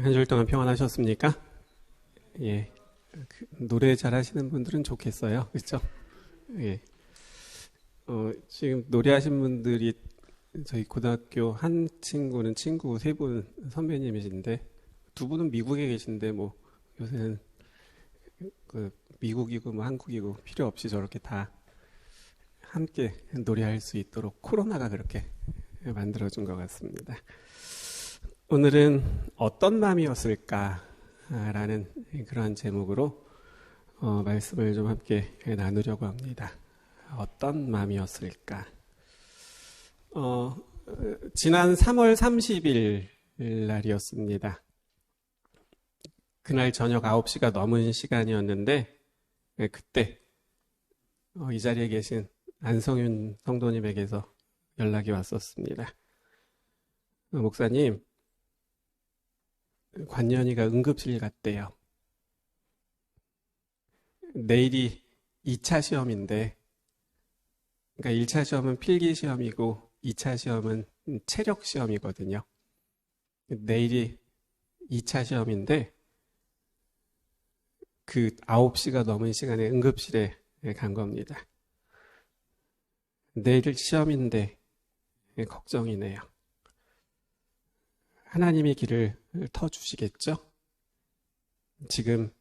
한 주일 동안 평안하셨습니까? 예. 노래 잘하시는 분들은 좋겠어요. 그렇죠? 예. 지금 노래하신 분들이 저희 고등학교 한 친구는 친구 세 분 선배님이신데 두 분은 미국에 계신데 뭐 요새는 그 미국이고 뭐 한국이고 필요 없이 저렇게 다 함께 노래할 수 있도록 코로나가 그렇게 만들어준 것 같습니다. 오늘은 어떤 마음이었을까라는 그러한 제목으로 말씀을 좀 함께 나누려고 합니다. 어떤 마음이었을까? 지난 3월 30일 날이었습니다. 그날 저녁 9시가 넘은 시간이었는데 그때 이 자리에 계신 안성윤 성도님에게서 연락이 왔었습니다. 목사님, 관연이가 응급실 갔대요. 내일이 2차 시험인데, 그러니까 1차 시험은 필기 시험이고 2차 시험은 체력 시험이거든요. 내일이 2차 시험인데 그 9시가 넘은 시간에 응급실에 간 겁니다. 내일 시험인데 걱정이네요. 하나님이 길을 터주시겠죠? 지금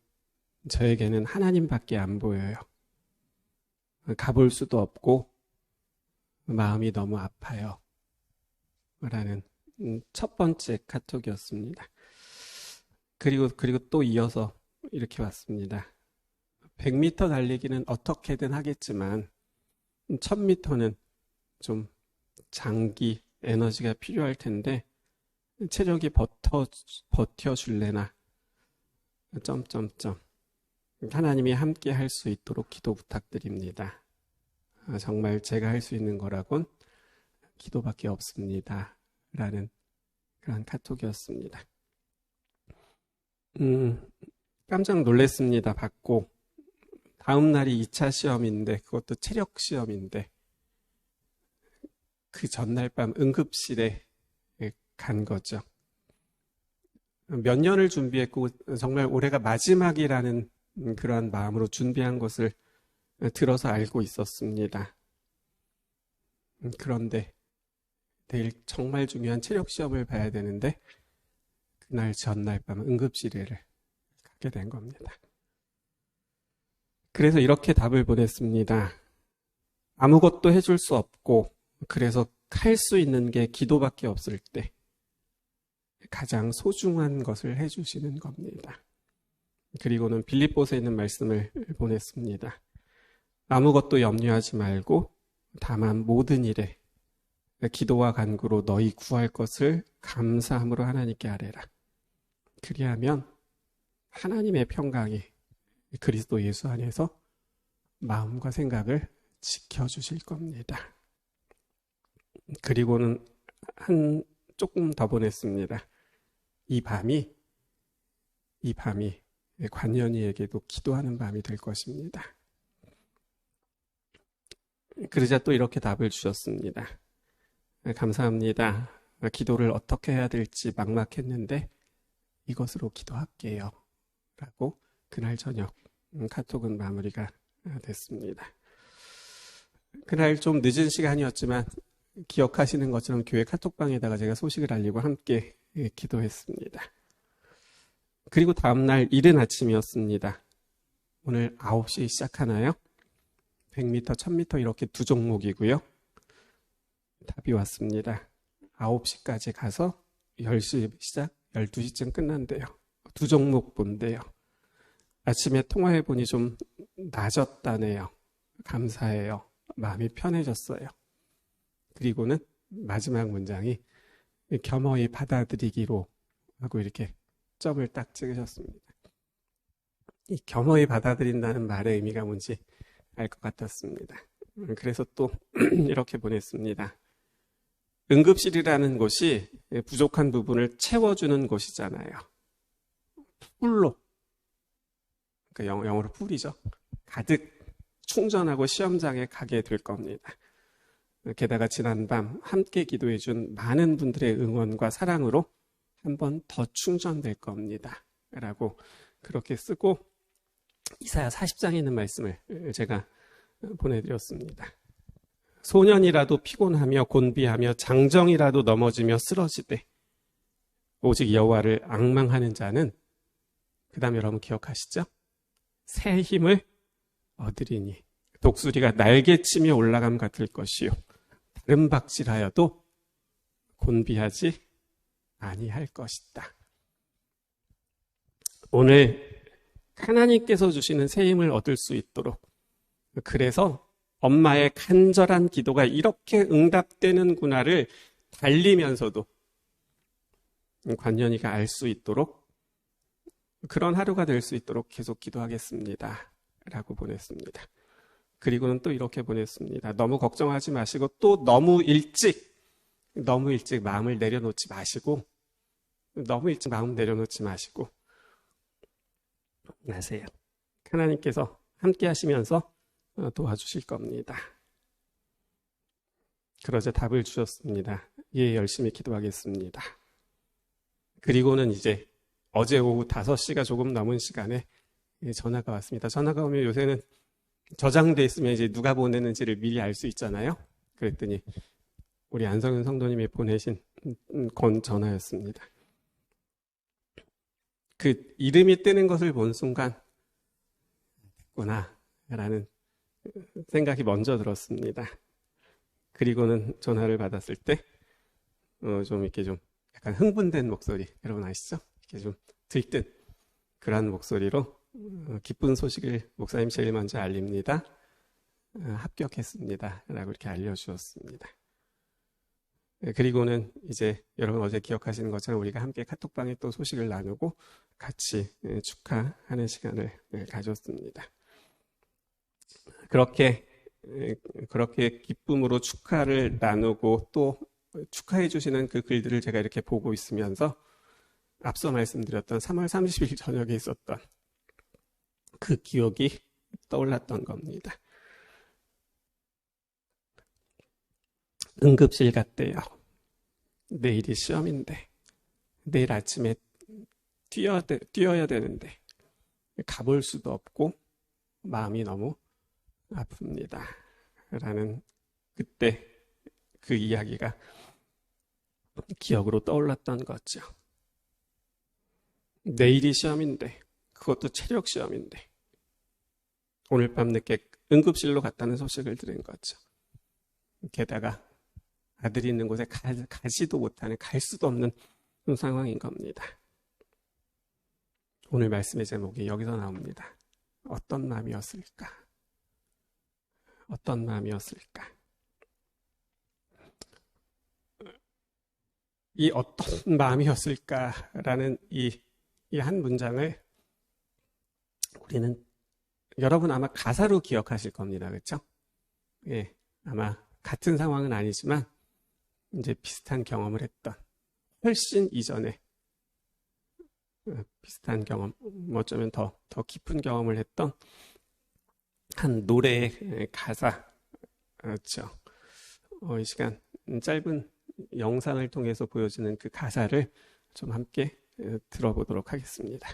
저에게는 하나님밖에 안 보여요. 가볼 수도 없고 마음이 너무 아파요. 라는 첫 번째 카톡이었습니다. 그리고 또 이어서 이렇게 왔습니다. 100m 달리기는 어떻게든 하겠지만 1000m는 좀 장기 에너지가 필요할 텐데 체력이 버텨줄래나 점점점 하나님이 함께 할 수 있도록 기도 부탁드립니다. 정말 제가 할 수 있는 거라곤 기도밖에 없습니다. 라는 그런 카톡이었습니다. 깜짝 놀랐습니다. 받고 다음 날이 2차 시험인데 그것도 체력 시험인데 그 전날 밤 응급실에 간 거죠. 몇 년을 준비했고 정말 올해가 마지막이라는 그러한 마음으로 준비한 것을 들어서 알고 있었습니다. 그런데 내일 정말 중요한 체력 시험을 봐야 되는데 그날 전날 밤 응급실에를 가게 된 겁니다. 그래서 이렇게 답을 보냈습니다. 아무것도 해줄 수 없고 그래서 할 수 있는 게 기도밖에 없을 때 가장 소중한 것을 해주시는 겁니다. 그리고는 빌립보서에 있는 말씀을 보냈습니다. 아무것도 염려하지 말고 다만 모든 일에 기도와 간구로 너희 구할 것을 감사함으로 하나님께 아뢰라. 그리하면 하나님의 평강이 그리스도 예수 안에서 마음과 생각을 지켜주실 겁니다. 그리고는 조금 더 보냈습니다. 이 밤이 관연이에게도 기도하는 밤이 될 것입니다. 그러자 또 이렇게 답을 주셨습니다. 감사합니다. 기도를 어떻게 해야 될지 막막했는데 이것으로 기도할게요. 라고 그날 저녁 카톡은 마무리가 됐습니다. 그날 좀 늦은 시간이었지만 기억하시는 것처럼 교회 카톡방에다가 제가 소식을 알리고 함께 기도했습니다. 그리고 다음날 이른 아침이었습니다. 오늘 9시에 시작하나요? 100m, 1000m 이렇게 두 종목이고요. 답이 왔습니다. 9시까지 가서 10시 시작, 12시쯤 끝난대요. 두 종목 본대요. 아침에 통화해보니 좀 나아졌다네요. 감사해요. 마음이 편해졌어요. 그리고는 마지막 문장이 겸허히 받아들이기로 하고 이렇게 점을 딱 찍으셨습니다. 이 겸허히 받아들인다는 말의 의미가 뭔지 알 것 같았습니다. 그래서 또 이렇게 보냈습니다. 응급실이라는 곳이 부족한 부분을 채워주는 곳이잖아요. 풀로, 그러니까 영어로 풀이죠. 가득 충전하고 시험장에 가게 될 겁니다. 게다가 지난밤 함께 기도해준 많은 분들의 응원과 사랑으로 한 번 더 충전될 겁니다. 라고 그렇게 쓰고 이사야 40장에 있는 말씀을 제가 보내드렸습니다. 소년이라도 피곤하며 곤비하며 장정이라도 넘어지며 쓰러지되 오직 여호와를 앙망하는 자는, 그 다음에 여러분 기억하시죠? 새 힘을 얻으리니 독수리가 날개치며 올라감 같을 것이요 다른 박질하여도 곤비하지 아니할 것이다. 오늘 하나님께서 주시는 새 힘을 얻을 수 있도록, 그래서 엄마의 간절한 기도가 이렇게 응답되는구나를 달리면서도 관연이가 알 수 있도록, 그런 하루가 될 수 있도록 계속 기도하겠습니다. 라고 보냈습니다. 그리고는 또 이렇게 보냈습니다. 너무 걱정하지 마시고 또 너무 일찍 마음을 내려놓지 마시고 아세요. 하나님께서 함께 하시면서 도와주실 겁니다. 그러자 답을 주셨습니다. 예, 열심히 기도하겠습니다. 그리고는 이제 어제 오후 5시가 조금 넘은 시간에 전화가 왔습니다. 전화가 오면 요새는 저장돼 있으면 이제 누가 보내는지를 미리 알 수 있잖아요. 그랬더니 우리 안성윤 성도님이 보내신 전화였습니다. 그 이름이 뜨는 것을 본 순간 구나라는 생각이 먼저 들었습니다. 그리고는 전화를 받았을 때 좀 이렇게 좀 약간 흥분된 목소리, 여러분 아시죠? 이렇게 좀 들뜬 그런 목소리로 기쁜 소식을 목사님 제일 먼저 알립니다. 합격했습니다. 라고 이렇게 알려주었습니다. 그리고는 이제 여러분 어제 기억하시는 것처럼 우리가 함께 카톡방에 또 소식을 나누고 같이 축하하는 시간을 가졌습니다. 그렇게 기쁨으로 축하를 나누고 또 축하해 주시는 그 글들을 제가 이렇게 보고 있으면서 앞서 말씀드렸던 3월 30일 저녁에 있었던 그 기억이 떠올랐던 겁니다. 응급실 갔대요. 내일이 시험인데 내일 아침에 뛰어야 되는데 가볼 수도 없고 마음이 너무 아픕니다. 라는 그때 그 이야기가 기억으로 떠올랐던 거죠. 내일이 시험인데, 그것도 체력 시험인데 오늘 밤 늦게 응급실로 갔다는 소식을 들은 거죠. 게다가 아들이 있는 곳에 가지도 못하는, 갈 수도 없는 상황인 겁니다. 오늘 말씀의 제목이 여기서 나옵니다. 어떤 마음이었을까? 어떤 마음이었을까? 이 어떤 마음이었을까라는 이 한 문장을 우리는, 여러분 아마 가사로 기억하실 겁니다. 그렇죠? 예, 아마 같은 상황은 아니지만 이제 비슷한 경험을 했던, 훨씬 이전에 비슷한 경험, 어쩌면 더 깊은 경험을 했던 한 노래의 가사죠. 이 시간 짧은 영상을 통해서 보여주는 그 가사를 좀 함께 들어보도록 하겠습니다.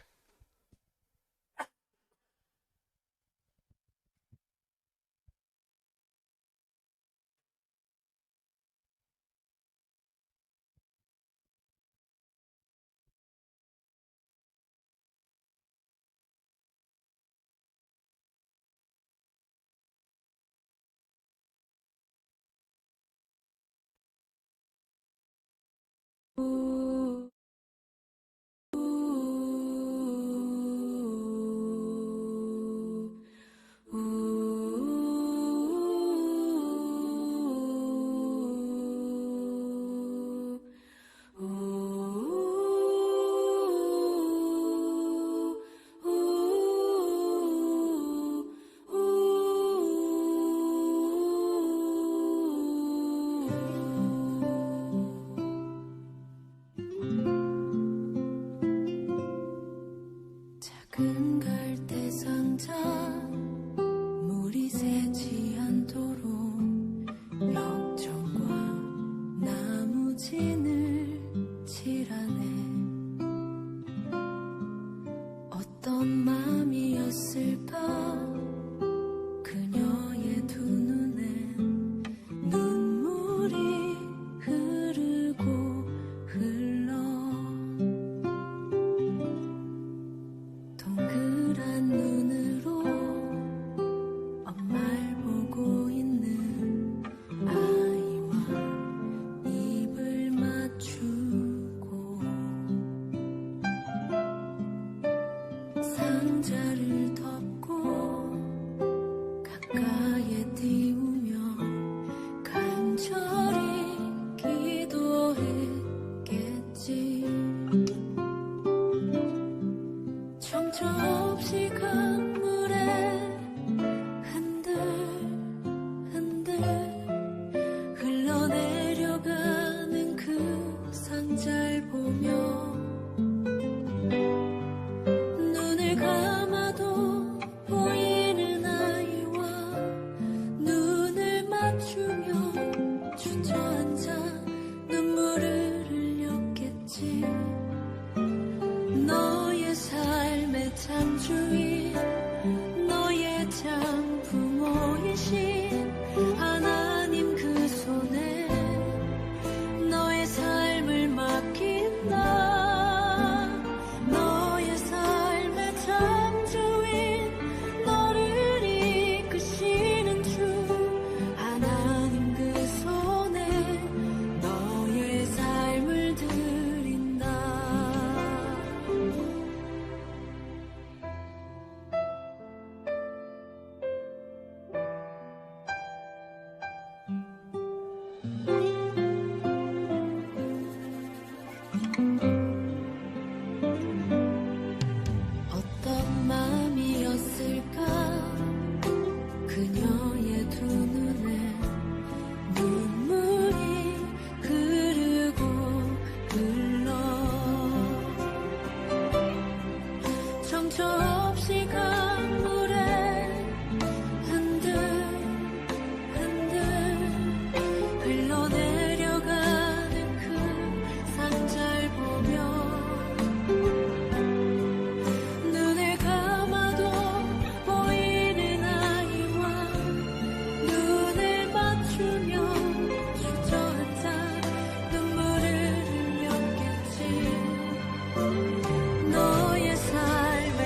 작은 갈대 상자 물이 새지 않도록 역청과 나무 진을 칠하네. 어떤 맘이었을까 그녀의 두 눈엔 눈물이 흐르고 흘러 동그란 눈으로 엄마를 보고 있는 아이와 입을 맞추고 상자를 덮고 가까이에 띄우며 간절히 기도했겠지. 정처 없이 강물에 흔들흔들 흘러내려가는 그 상자를 보며 눈을 감아도 보이는 아이와 눈을 맞추며 주저앉아 눈물을 흘렸겠지. 너의 삶의 창조인 너의 참 부모이신 하나님 그 손에 너의 삶을 맡긴다. 너의 삶의 창조인 너를 이끄시는 주 하나님 그 손에 너의 삶을 드린다. 어떤 마음이었을까 그녀의 두 눈에 눈물이 흐르고 흘러 정처 없이 강물에 흔들흔들 흘러내려가는 그 상자를 보며 눈을 감아도 보이는 아이와 눈을 맞추며 주저앉아 눈물을 흘렸겠지. 너의 삶의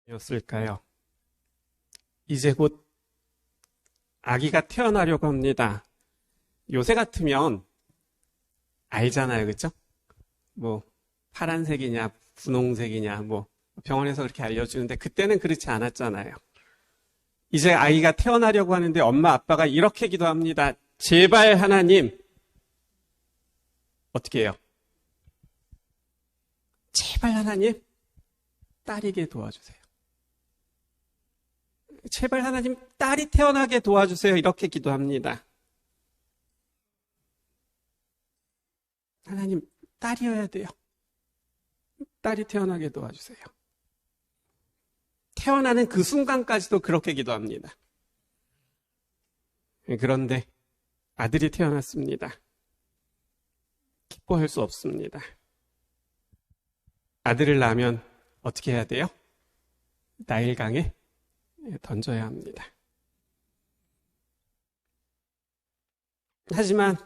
였을까요? 이제 곧 아기가 태어나려고 합니다. 요새 같으면 알잖아요, 그렇죠? 뭐 파란색이냐 분홍색이냐 뭐 병원에서 그렇게 알려주는데 그때는 그렇지 않았잖아요. 이제 아이가 태어나려고 하는데 엄마 아빠가 이렇게 기도합니다. 제발 하나님, 어떻게 해요? 제발 하나님, 딸이게 도와주세요. 제발 하나님, 딸이 태어나게 도와주세요. 이렇게 기도합니다. 하나님, 딸이어야 돼요. 딸이 태어나게 도와주세요. 태어나는 그 순간까지도 그렇게 기도합니다. 그런데 아들이 태어났습니다. 기뻐할 수 없습니다. 아들을 낳으면 어떻게 해야 돼요? 나일강에 던져야 합니다. 하지만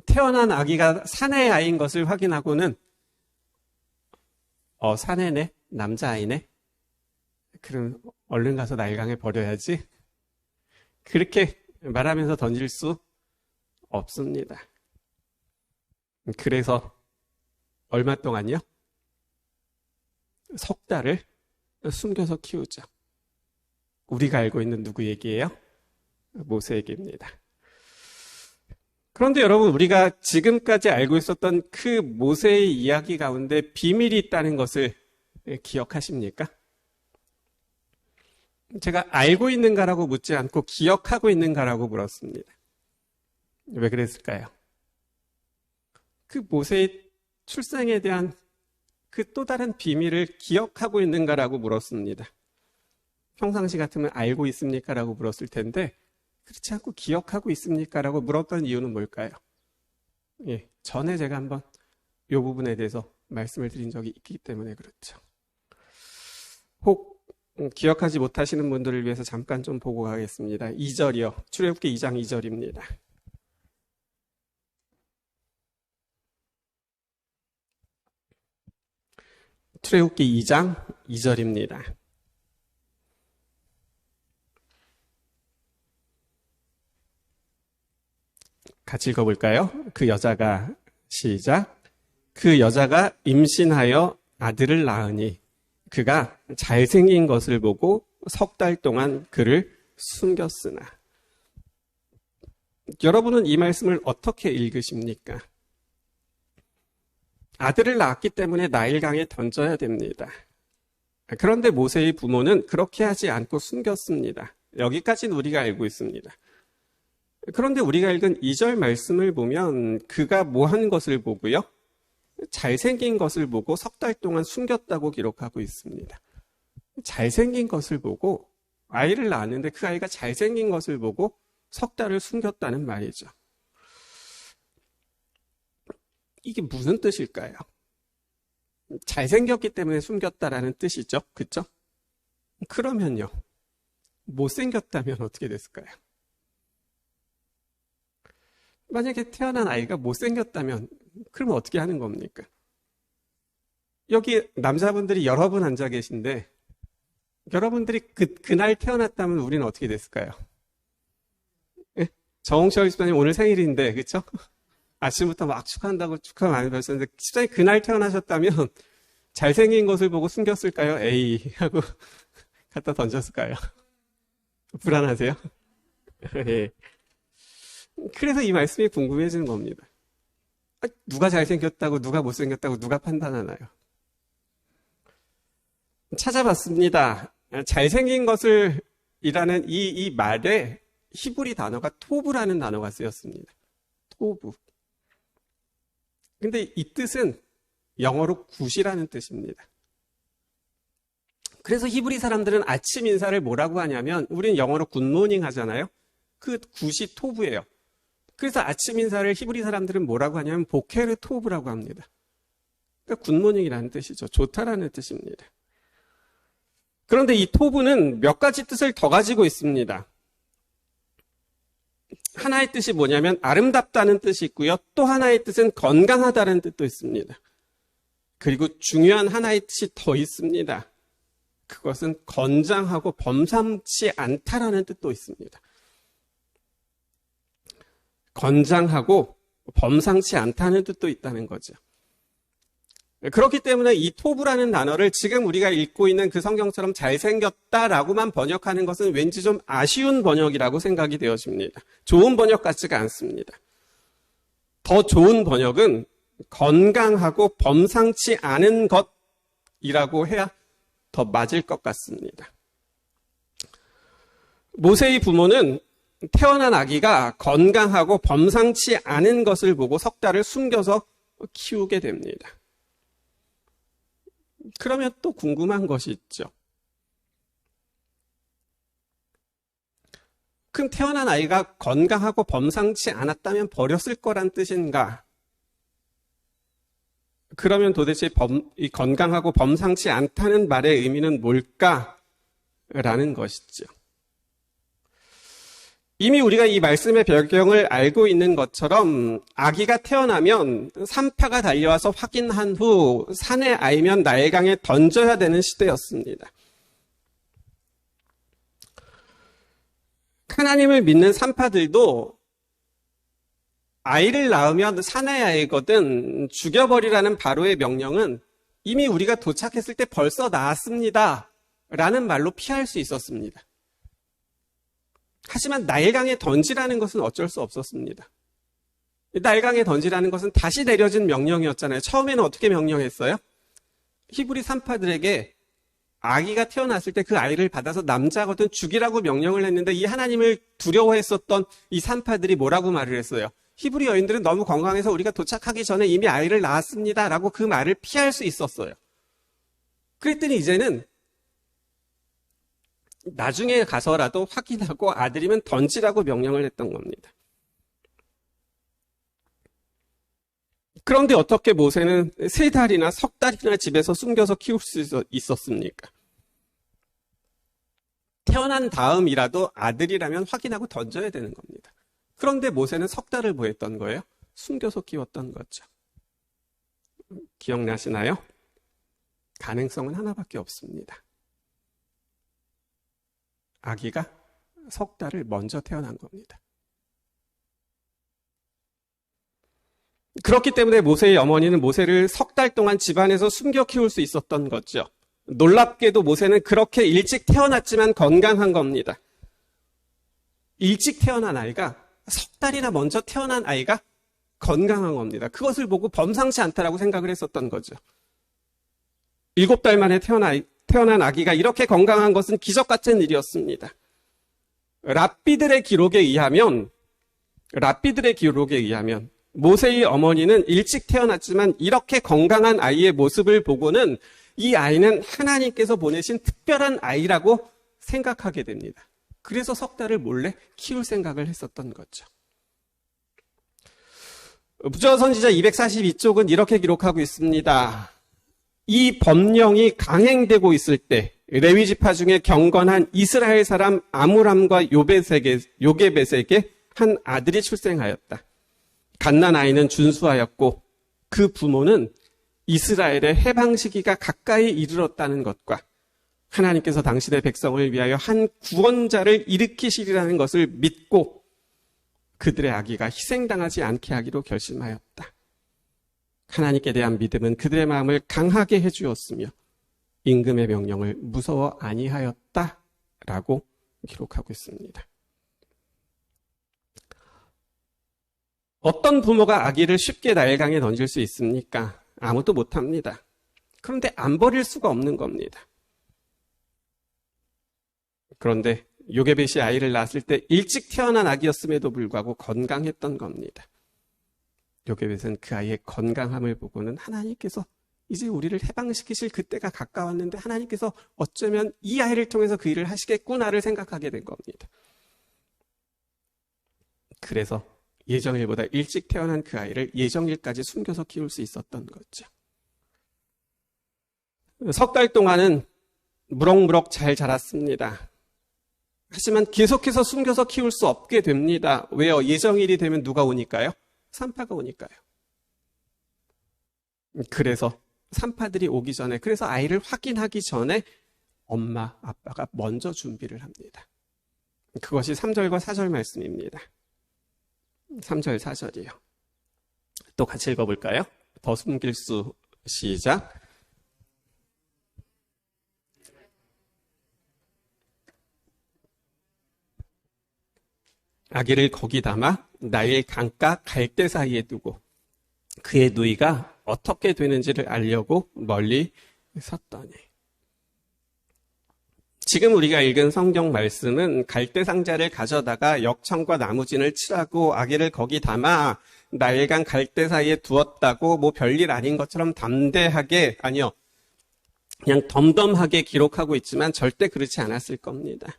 태어난 아기가 사내의 아이인 것을 확인하고는 사내네? 남자아이네? 그럼 얼른 가서 나일강에 버려야지. 그렇게 말하면서 던질 수 없습니다. 그래서 얼마 동안요? 석 달을 숨겨서 키우죠. 우리가 알고 있는 누구 얘기예요? 모세 얘기입니다. 그런데 여러분, 우리가 지금까지 알고 있었던 그 모세의 이야기 가운데 비밀이 있다는 것을 기억하십니까? 제가 알고 있는가라고 묻지 않고 기억하고 있는가라고 물었습니다. 왜 그랬을까요? 그 모세의 출생에 대한 그 또 다른 비밀을 기억하고 있는가라고 물었습니다. 평상시 같으면 알고 있습니까? 라고 물었을 텐데 그렇지 않고 기억하고 있습니까? 라고 물었던 이유는 뭘까요? 전에 제가 한번 이 부분에 대해서 말씀을 드린 적이 있기 때문에 그렇죠. 혹 기억하지 못하시는 분들을 위해서 잠깐 좀 보고 가겠습니다. 2절이요. 출애굽기 2장 2절입니다. 출애굽기 2장 2절입니다. 같이 읽어볼까요? 그 여자가 시작. 그 여자가 임신하여 아들을 낳으니 그가 잘생긴 것을 보고 석 달 동안 그를 숨겼으나. 여러분은 이 말씀을 어떻게 읽으십니까? 아들을 낳았기 때문에 나일강에 던져야 됩니다. 그런데 모세의 부모는 그렇게 하지 않고 숨겼습니다. 여기까지는 우리가 알고 있습니다. 그런데 우리가 읽은 2절 말씀을 보면 그가 뭐 한 것을 보고요? 잘생긴 것을 보고 석 달 동안 숨겼다고 기록하고 있습니다. 잘생긴 것을 보고 아이를 낳았는데 그 아이가 잘생긴 것을 보고 석 달을 숨겼다는 말이죠. 이게 무슨 뜻일까요? 잘생겼기 때문에 숨겼다라는 뜻이죠. 그렇죠? 그러면요. 못생겼다면 어떻게 됐을까요? 만약에 태어난 아이가 못생겼다면 그러면 어떻게 하는 겁니까? 여기 남자분들이 여러 분 앉아 계신데 여러분들이 그날 태어났다면 우리는 어떻게 됐을까요? 예? 정홍철 집사님 오늘 생일인데 그렇죠? 아침부터 막 축하한다고 축하 많이 받으셨는데 집사님 그날 태어나셨다면 잘생긴 것을 보고 숨겼을까요? 에이 하고 갖다 던졌을까요? 불안하세요? 예. 그래서 이 말씀이 궁금해지는 겁니다. 누가 잘생겼다고 누가 못생겼다고 누가 판단하나요? 찾아봤습니다. 잘생긴 것을 이라는 이 말에 히브리 단어가 토브라는 단어가 쓰였습니다. 토브. 근데 이 뜻은 영어로 굿이라는 뜻입니다. 그래서 히브리 사람들은 아침 인사를 뭐라고 하냐면 우리는 영어로 굿모닝 하잖아요. 그 굿이 토브예요. 그래서 아침 인사를 히브리 사람들은 뭐라고 하냐면 보케르 토브라고 합니다. 그러니까 굿모닝이라는 뜻이죠. 좋다라는 뜻입니다. 그런데 이 토브는 몇 가지 뜻을 더 가지고 있습니다. 하나의 뜻이 뭐냐면 아름답다는 뜻이 있고요. 또 하나의 뜻은 건강하다는 뜻도 있습니다. 그리고 중요한 하나의 뜻이 더 있습니다. 그것은 건장하고 범상치 않다라는 뜻도 있습니다. 건장하고 범상치 않다는 뜻도 있다는 거죠. 그렇기 때문에 이 토부라는 단어를 지금 우리가 읽고 있는 그 성경처럼 잘생겼다라고만 번역하는 것은 왠지 좀 아쉬운 번역이라고 생각이 되어집니다. 좋은 번역 같지가 않습니다. 더 좋은 번역은 건강하고 범상치 않은 것이라고 해야 더 맞을 것 같습니다. 모세의 부모는 태어난 아기가 건강하고 범상치 않은 것을 보고 석 달을 숨겨서 키우게 됩니다. 그러면 또 궁금한 것이 있죠. 그럼 태어난 아이가 건강하고 범상치 않았다면 버렸을 거란 뜻인가? 그러면 도대체 이 건강하고 범상치 않다는 말의 의미는 뭘까? 라는 것이죠. 이미 우리가 이 말씀의 배경을 알고 있는 것처럼 아기가 태어나면 산파가 달려와서 확인한 후 산의 아이면 나일강에 던져야 되는 시대였습니다. 하나님을 믿는 산파들도 아이를 낳으면 산의 아이거든 죽여버리라는 바로의 명령은 이미 우리가 도착했을 때 벌써 나았습니다 라는 말로 피할 수 있었습니다. 하지만 나일강에 던지라는 것은 어쩔 수 없었습니다. 나일강에 던지라는 것은 다시 내려진 명령이었잖아요. 처음에는 어떻게 명령했어요? 히브리 산파들에게 아기가 태어났을 때 그 아이를 받아서 남자거든 죽이라고 명령을 했는데 이 하나님을 두려워했었던 이 산파들이 뭐라고 말을 했어요? 히브리 여인들은 너무 건강해서 우리가 도착하기 전에 이미 아이를 낳았습니다 라고 그 말을 피할 수 있었어요. 그랬더니 이제는 나중에 가서라도 확인하고 아들이면 던지라고 명령을 했던 겁니다. 그런데 어떻게 모세는 3달이나 석 달이나 집에서 숨겨서 키울 수 있었습니까? 태어난 다음이라도 아들이라면 확인하고 던져야 되는 겁니다. 그런데 모세는 석 달을 뭐 했던 거예요? 숨겨서 키웠던 거죠. 기억나시나요? 가능성은 하나밖에 없습니다. 아기가 석 달을 먼저 태어난 겁니다. 그렇기 때문에 모세의 어머니는 모세를 석 달 동안 집안에서 숨겨 키울 수 있었던 거죠. 놀랍게도 모세는 그렇게 일찍 태어났지만 건강한 겁니다. 일찍 태어난 아이가 석 달이나 먼저 태어난 아이가 건강한 겁니다. 그것을 보고 범상치 않다라고 생각을 했었던 거죠. 7달 만에 태어난 아기가 이렇게 건강한 것은 기적 같은 일이었습니다. 랍비들의 기록에 의하면 모세의 어머니는 일찍 태어났지만 이렇게 건강한 아이의 모습을 보고는 이 아이는 하나님께서 보내신 특별한 아이라고 생각하게 됩니다. 그래서 석 달을 몰래 키울 생각을 했었던 거죠. 부조화 선지자 242쪽은 이렇게 기록하고 있습니다. 이 법령이 강행되고 있을 때 레위 지파 중에 경건한 이스라엘 사람 아므람과 요게벳에게 한 아들이 출생하였다. 갓난 아이는 준수하였고 그 부모는 이스라엘의 해방 시기가 가까이 이르렀다는 것과 하나님께서 당신의 백성을 위하여 한 구원자를 일으키시리라는 것을 믿고 그들의 아기가 희생당하지 않게 하기로 결심하였다. 하나님께 대한 믿음은 그들의 마음을 강하게 해주었으며 임금의 명령을 무서워 아니하였다라고 기록하고 있습니다. 어떤 부모가 아기를 쉽게 나일강에 던질 수 있습니까? 아무도 못합니다. 그런데 안 버릴 수가 없는 겁니다. 그런데 요게벳이 아이를 낳았을 때 일찍 태어난 아기였음에도 불구하고 건강했던 겁니다. 요게벳은 그 아이의 건강함을 보고는 하나님께서 이제 우리를 해방시키실 그때가 가까웠는데 하나님께서 어쩌면 이 아이를 통해서 그 일을 하시겠구나를 생각하게 된 겁니다. 그래서 예정일보다 일찍 태어난 그 아이를 예정일까지 숨겨서 키울 수 있었던 거죠. 석 달 동안은 무럭무럭 잘 자랐습니다. 하지만 계속해서 숨겨서 키울 수 없게 됩니다. 왜요? 예정일이 되면 누가 오니까요? 산파가 오니까요. 그래서 산파들이 오기 전에, 그래서 아이를 확인하기 전에 엄마, 아빠가 먼저 준비를 합니다. 그것이 3절과 4절 말씀입니다. 3절, 4절이요. 또 같이 읽어볼까요? 더숨길수 시작. 아기를 거기 담아 나일 강가 갈대 사이에 두고 그의 누이가 어떻게 되는지를 알려고 멀리 섰더니. 지금 우리가 읽은 성경 말씀은 갈대 상자를 가져다가 역청과 나무진을 칠하고 아기를 거기 담아 나일강 갈대 사이에 두었다고 뭐 별일 아닌 것처럼 담대하게, 아니요, 그냥 덤덤하게 기록하고 있지만 절대 그렇지 않았을 겁니다.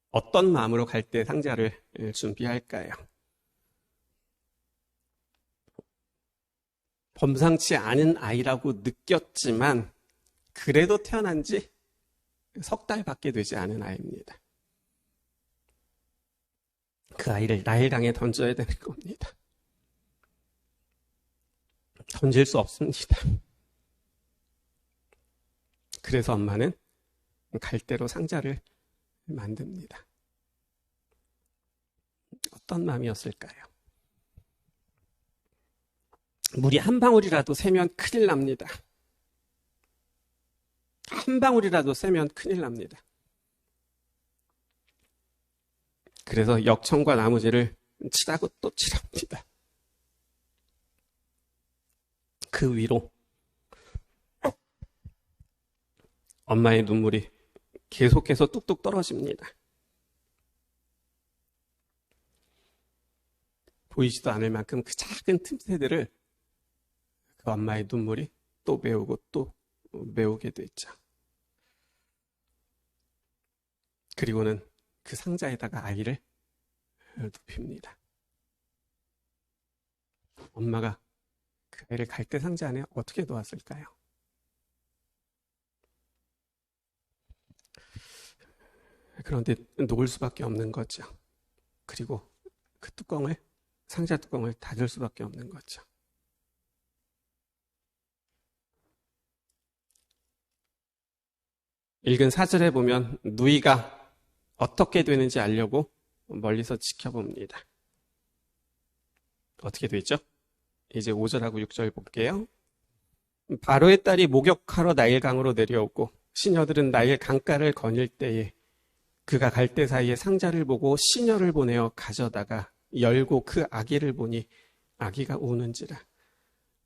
어떤 마음으로 갈대 상자를 준비할까요? 범상치 않은 아이라고 느꼈지만 그래도 태어난 지 석 달밖에 되지 않은 아이입니다. 그 아이를 나일강에 던져야 되는 겁니다. 던질 수 없습니다. 그래서 엄마는 갈대로 상자를 만듭니다. 어떤 마음이었을까요? 물이 한 방울이라도 새면 큰일 납니다. 한 방울이라도 새면 큰일 납니다. 그래서 역청과 나무지를 칠하고 또 칠합니다. 그 위로 엄마의 눈물이 계속해서 뚝뚝 떨어집니다. 보이지도 않을 만큼 그 작은 틈새들을 그 엄마의 눈물이 또 메우고 또 메우게 되죠. 그리고는 그 상자에다가 아이를 눕힙니다. 엄마가 그 아이를 갈대 상자 안에 어떻게 놓았을까요? 그런데 녹을 수밖에 없는 거죠. 그리고 그 뚜껑을, 상자 뚜껑을 닫을 수밖에 없는 거죠. 읽은 4절에 보면 누이가 어떻게 되는지 알려고 멀리서 지켜봅니다. 어떻게 되죠? 이제 5절하고 6절 볼게요. 바로의 딸이 목욕하러 나일강으로 내려오고 시녀들은 나일 강가를 거닐 때에 그가 갈대 사이에 상자를 보고 시녀를 보내어 가져다가 열고 그 아기를 보니 아기가 우는지라.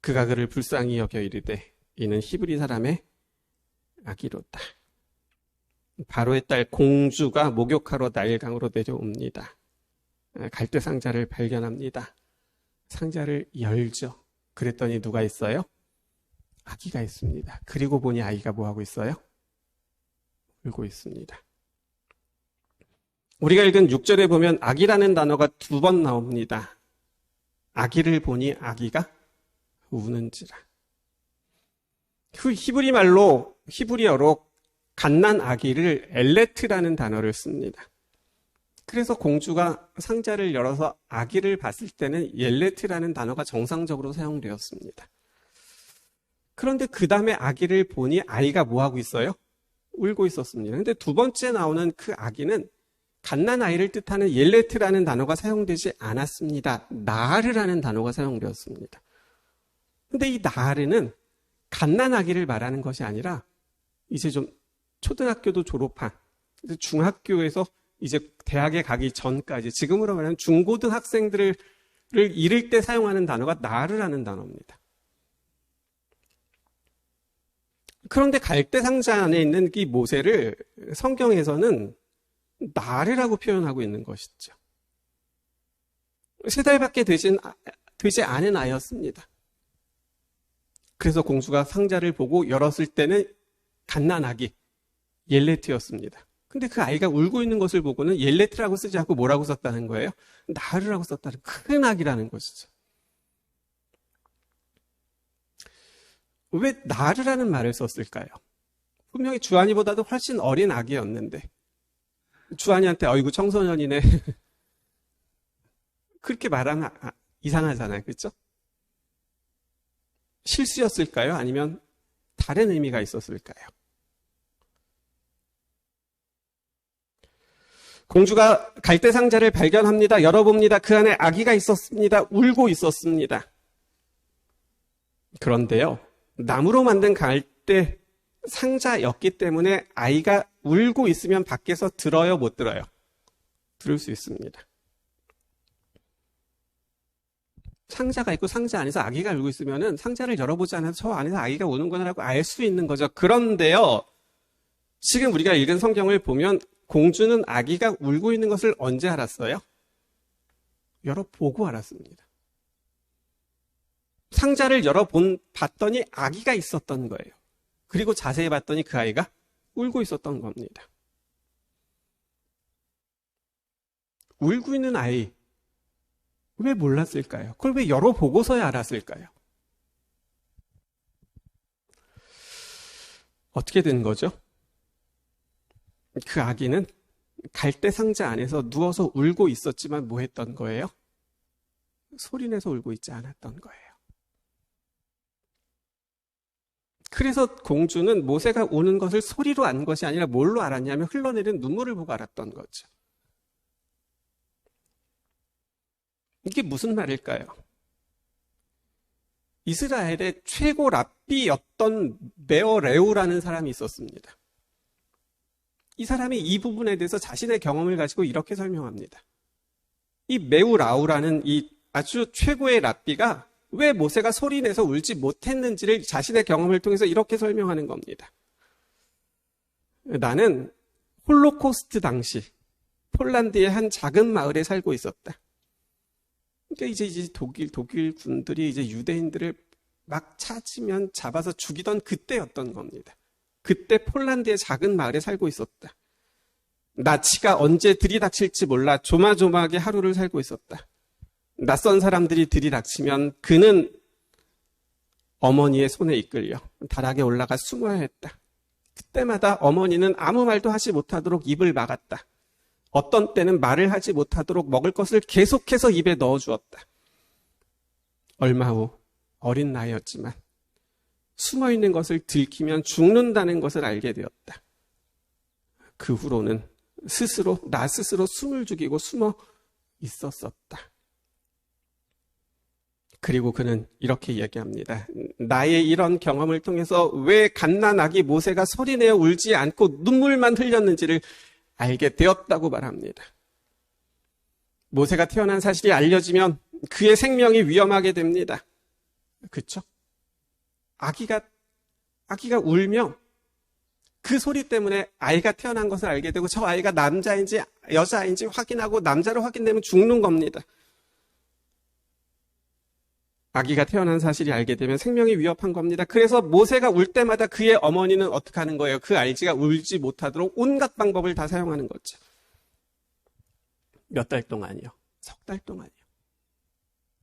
그가 그를 불쌍히 여겨 이르되 이는 히브리 사람의 아기로다. 바로의 딸 공주가 목욕하러 나일강으로 내려옵니다. 갈대 상자를 발견합니다. 상자를 열죠. 그랬더니 누가 있어요? 아기가 있습니다. 그리고 보니 아이가 뭐하고 있어요? 울고 있습니다. 우리가 읽은 6절에 보면 아기라는 단어가 2번 나옵니다. 아기를 보니 아기가 우는지라. 히브리어로 갓난 아기를 엘레트라는 단어를 씁니다. 그래서 공주가 상자를 열어서 아기를 봤을 때는 엘레트라는 단어가 정상적으로 사용되었습니다. 그런데 그 다음에 아기를 보니 아이가 뭐하고 있어요? 울고 있었습니다. 그런데 두 번째 나오는 그 아기는 갓난 아이를 뜻하는 엘레트라는 단어가 사용되지 않았습니다. 나르라는 단어가 사용되었습니다. 그런데 이 나르는 갓난 아기를 말하는 것이 아니라 이제 좀 초등학교도 졸업한, 중학교에서 이제 대학에 가기 전까지, 지금으로 말하면 중고등학생들을 이를 때 사용하는 단어가 나르라는 단어입니다. 그런데 갈대 상자 안에 있는 이 모세를 성경에서는 나르라고 표현하고 있는 것이죠. 3달밖에 되지 않은 아이였습니다. 그래서 공주가 상자를 보고 열었을 때는 갓난아기, 옐레트였습니다. 근데 그 아이가 울고 있는 것을 보고는 옐레트라고 쓰지 않고 뭐라고 썼다는 거예요? 나르라고 썼다는, 큰 아기라는 것이죠. 왜 나르라는 말을 썼을까요? 분명히 주한이보다도 훨씬 어린 아기였는데 주한이한테 어이구 청소년이네 그렇게 말하면 이상하잖아요. 그렇죠? 실수였을까요? 아니면 다른 의미가 있었을까요? 공주가 갈대 상자를 발견합니다. 열어봅니다. 그 안에 아기가 있었습니다. 울고 있었습니다. 그런데요, 나무로 만든 갈대 상자였기 때문에 아이가 울고 있으면 밖에서 들어요, 못 들어요? 들을 수 있습니다. 상자가 있고 상자 안에서 아기가 울고 있으면 상자를 열어보지 않아도 저 안에서 아기가 우는구나라고 알 수 있는 거죠. 그런데요, 지금 우리가 읽은 성경을 보면 공주는 아기가 울고 있는 것을 언제 알았어요? 열어보고 알았습니다. 상자를 봤더니 아기가 있었던 거예요. 그리고 자세히 봤더니 그 아이가 울고 있었던 겁니다. 울고 있는 아이, 왜 몰랐을까요? 그걸 왜 열어보고서야 알았을까요? 어떻게 된 거죠? 그 아기는 갈대 상자 안에서 누워서 울고 있었지만 뭐 했던 거예요? 소리내서 울고 있지 않았던 거예요. 그래서 공주는 모세가 우는 것을 소리로 안 것이 아니라 뭘로 알았냐면 흘러내리는 눈물을 보고 알았던 거죠. 이게 무슨 말일까요? 이스라엘의 최고 랍비였던 메어레우라는 사람이 있었습니다. 이 사람이 이 부분에 대해서 자신의 경험을 가지고 이렇게 설명합니다. 이 메우라우라는 이 아주 최고의 랍비가 왜 모세가 소리내서 울지 못했는지를 자신의 경험을 통해서 이렇게 설명하는 겁니다. 나는 홀로코스트 당시 폴란드의 한 작은 마을에 살고 있었다. 그러니까 이제 독일 군들이 이제 유대인들을 막 찾으면 잡아서 죽이던 그때였던 겁니다. 그때 폴란드의 작은 마을에 살고 있었다. 나치가 언제 들이닥칠지 몰라 조마조마하게 하루를 살고 있었다. 낯선 사람들이 들이닥치면 그는 어머니의 손에 이끌려 다락에 올라가 숨어야 했다. 그때마다 어머니는 아무 말도 하지 못하도록 입을 막았다. 어떤 때는 말을 하지 못하도록 먹을 것을 계속해서 입에 넣어주었다. 얼마 후 어린 나이였지만 숨어있는 것을 들키면 죽는다는 것을 알게 되었다. 그 후로는 나 스스로 숨을 죽이고 숨어 있었었다. 그리고 그는 이렇게 이야기합니다. 나의 이런 경험을 통해서 왜 갓난아기 모세가 소리내어 울지 않고 눈물만 흘렸는지를 알게 되었다고 말합니다. 모세가 태어난 사실이 알려지면 그의 생명이 위험하게 됩니다. 그렇죠? 아기가 울면 그 소리 때문에 아이가 태어난 것을 알게 되고 저 아이가 남자인지 여자인지 확인하고 남자로 확인되면 죽는 겁니다. 아기가 태어난 사실이 알게 되면 생명이 위협한 겁니다. 그래서 모세가 울 때마다 그의 어머니는 어떻게 하는 거예요? 그 아이가 울지 못하도록 온갖 방법을 다 사용하는 거죠. 몇 달 동안이요. 석 달 동안이요.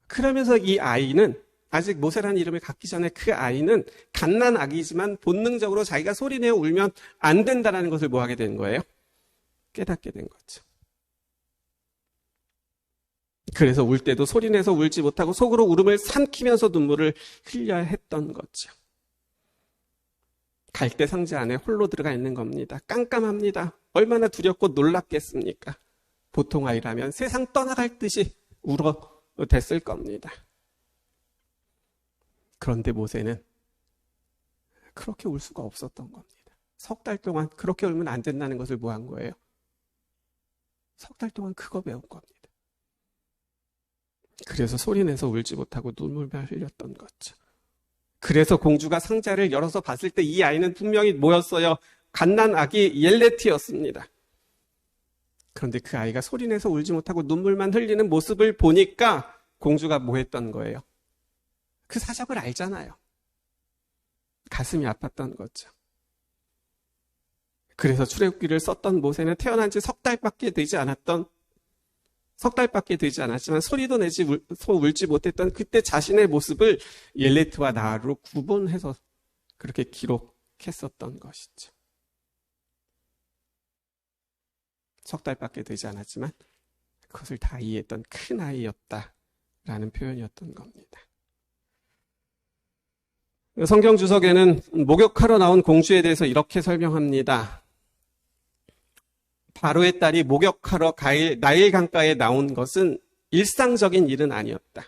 그러면서 이 아이는 아직 모세라는 이름을 갖기 전에 그 아이는 갓난 아기지만 본능적으로 자기가 소리내어 울면 안 된다는 것을 뭐 하게 된 거예요? 깨닫게 된 거죠. 그래서 울 때도 소리내서 울지 못하고 속으로 울음을 삼키면서 눈물을 흘려야 했던 거죠. 갈대 상자 안에 홀로 들어가 있는 겁니다. 깜깜합니다. 얼마나 두렵고 놀랍겠습니까? 보통 아이라면 세상 떠나갈 듯이 울어댔을 겁니다. 그런데 모세는 그렇게 울 수가 없었던 겁니다. 석 달 동안 그렇게 울면 안 된다는 것을 뭐 한 거예요? 석 달 동안 그거 배운 겁니다. 그래서 소리내서 울지 못하고 눈물만 흘렸던 거죠. 그래서 공주가 상자를 열어서 봤을 때 이 아이는 분명히 뭐였어요? 갓난 아기 옐레티였습니다. 그런데 그 아이가 소리내서 울지 못하고 눈물만 흘리는 모습을 보니까 공주가 뭐 했던 거예요? 그 사정을 알잖아요. 가슴이 아팠던 거죠. 그래서 출애굽기를 썼던 모세는 태어난 지 석 달밖에 되지 않았지만 소리도 내지 울지 못했던 그때 자신의 모습을 옐레트와 나하루로 구분해서 그렇게 기록했었던 것이죠. 석 달밖에 되지 않았지만 그것을 다 이해했던 큰 아이였다라는 표현이었던 겁니다. 성경 주석에는 목욕하러 나온 공주에 대해서 이렇게 설명합니다. 바로의 딸이 목욕하러 나일 강가에 나온 것은 일상적인 일은 아니었다.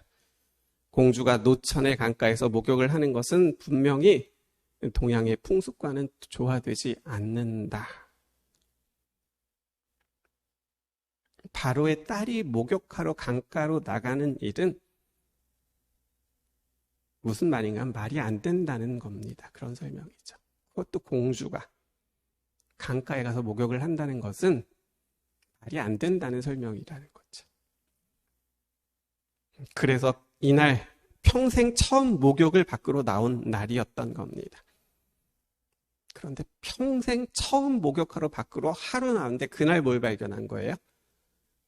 공주가 노천의 강가에서 목욕을 하는 것은 분명히 동양의 풍습과는 조화되지 않는다. 바로의 딸이 목욕하러 강가로 나가는 일은 무슨 말인가? 말이 안 된다는 겁니다. 그런 설명이죠. 그것도 공주가 강가에 가서 목욕을 한다는 것은 말이 안 된다는 설명이라는 거죠. 그래서 이날 평생 처음 목욕을 밖으로 나온 날이었던 겁니다. 그런데 평생 처음 목욕하러 밖으로 하루 나왔는데 그날 뭘 발견한 거예요?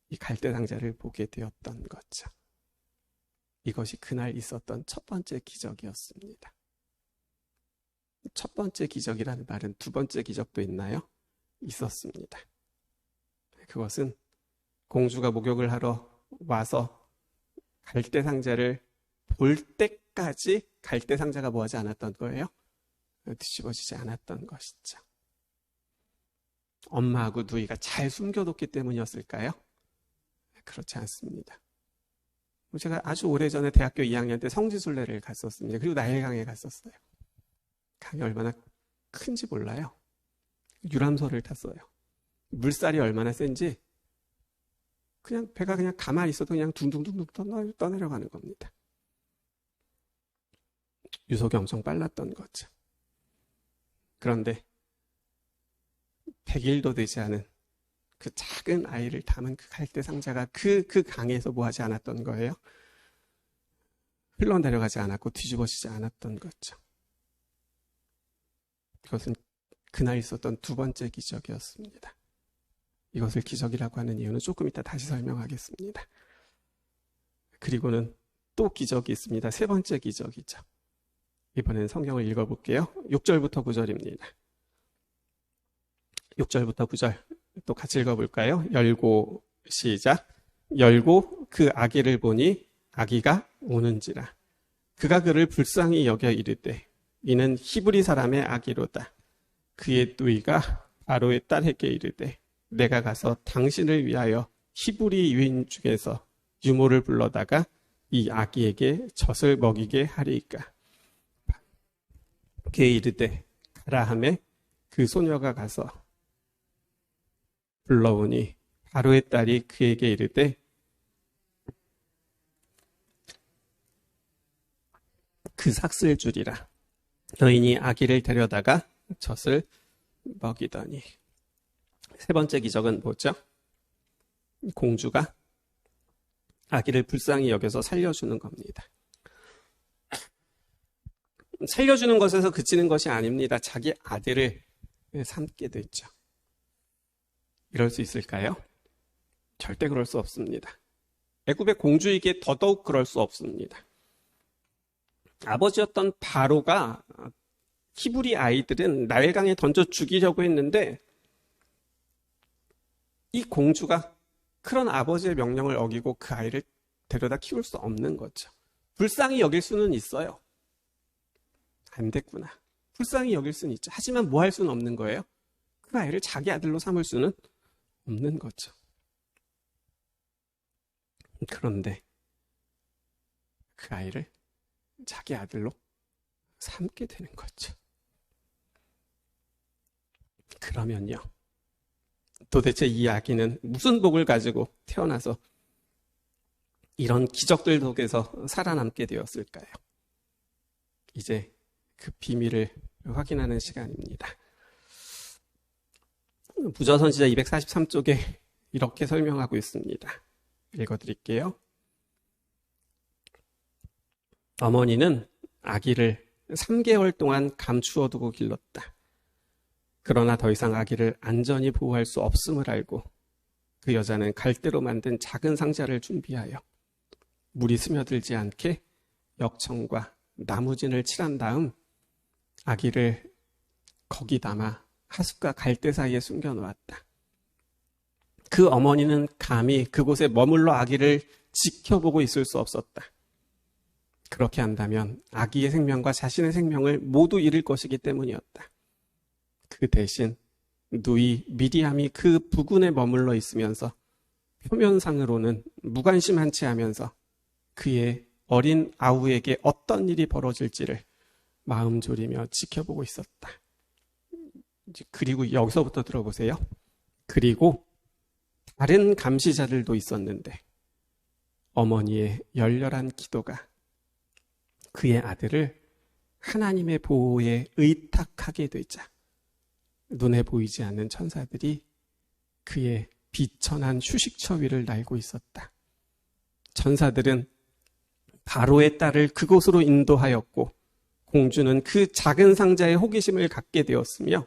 이 갈대상자를 보게 되었던 거죠. 이것이 그날 있었던 첫 번째 기적이었습니다. 첫 번째 기적이라는 말은 두 번째 기적도 있나요? 있었습니다. 그것은 공주가 목욕을 하러 와서 갈대상자를 볼 때까지 갈대상자가 뭐하지 않았던 거예요? 뒤집어지지 않았던 것이죠. 엄마하고 누이가 잘 숨겨뒀기 때문이었을까요? 그렇지 않습니다. 제가 아주 오래전에 대학교 2학년 때 성지순례를 갔었습니다. 그리고 나일강에 갔었어요. 강이 얼마나 큰지 몰라요. 유람선을 탔어요. 물살이 얼마나 센지 그냥 배가 그냥 가만히 있어도 그냥 둥둥둥둥 떠내려가는 겁니다. 유속이 엄청 빨랐던 거죠. 그런데 100일도 되지 않은 그 작은 아이를 담은 그 갈대상자가 그 강에서 뭐 하지 않았던 거예요? 흘러내려가지 않았고 뒤집어지지 않았던 거죠. 이것은 그날 있었던 두 번째 기적이었습니다. 이것을 기적이라고 하는 이유는 조금 이따 다시 설명하겠습니다. 그리고는 또 기적이 있습니다. 세 번째 기적이죠. 이번엔 성경을 읽어볼게요. 6절부터 9절입니다. 6절부터 9절 또 같이 읽어볼까요? 열고 시작. 열고 그 아기를 보니 아기가 우는지라. 그가 그를 불쌍히 여겨 이르되 이는 히브리 사람의 아기로다. 그의 누이가 바로의 딸에게 이르되 내가 가서 당신을 위하여 히브리 유인 중에서 유모를 불러다가 이 아기에게 젖을 먹이게 하리이까. 그에 이르되 가라 하매 그 소녀가 가서 불러오니 바로의 딸이 그에게 이르되 그 삭슬 주리라. 여인이 아기를 데려다가 젖을 먹이더니. 세 번째 기적은 뭐죠? 공주가 아기를 불쌍히 여겨서 살려주는 겁니다. 살려주는 것에서 그치는 것이 아닙니다. 자기 아들을 삼게 됐죠. 이럴 수 있을까요? 절대 그럴 수 없습니다. 애굽의 공주에게 더더욱 그럴 수 없습니다. 아버지였던 바로가 히브리 아이들은 나일강에 던져 죽이려고 했는데 이 공주가 그런 아버지의 명령을 어기고 그 아이를 데려다 키울 수 없는 거죠. 불쌍히 여길 수는 있어요. 안 됐구나. 불쌍히 여길 수는 있죠. 하지만 뭐 할 수는 없는 거예요? 그 아이를 자기 아들로 삼을 수는 없는 거죠. 그런데 그 아이를 자기 아들로 삼게 되는 거죠. 그러면요, 도대체 이 아기는 무슨 복을 가지고 태어나서 이런 기적들 속에서 살아남게 되었을까요? 이제 그 비밀을 확인하는 시간입니다. 부저선지자 243쪽에 이렇게 설명하고 있습니다. 읽어드릴게요. 어머니는 아기를 3개월 동안 감추어두고 길렀다. 그러나 더 이상 아기를 안전히 보호할 수 없음을 알고 그 여자는 갈대로 만든 작은 상자를 준비하여 물이 스며들지 않게 역청과 나무진을 칠한 다음 아기를 거기 담아 하숫과 갈대 사이에 숨겨놓았다. 그 어머니는 감히 그곳에 머물러 아기를 지켜보고 있을 수 없었다. 그렇게 한다면 아기의 생명과 자신의 생명을 모두 잃을 것이기 때문이었다. 그 대신 누이 미리암이 그 부근에 머물러 있으면서 표면상으로는 무관심한 채 하면서 그의 어린 아우에게 어떤 일이 벌어질지를 마음 졸이며 지켜보고 있었다. 그리고 여기서부터 들어보세요. 그리고 다른 감시자들도 있었는데 어머니의 열렬한 기도가 그의 아들을 하나님의 보호에 의탁하게 되자 눈에 보이지 않는 천사들이 그의 비천한 휴식처 위를 날고 있었다. 천사들은 바로의 딸을 그곳으로 인도하였고 공주는 그 작은 상자에 호기심을 갖게 되었으며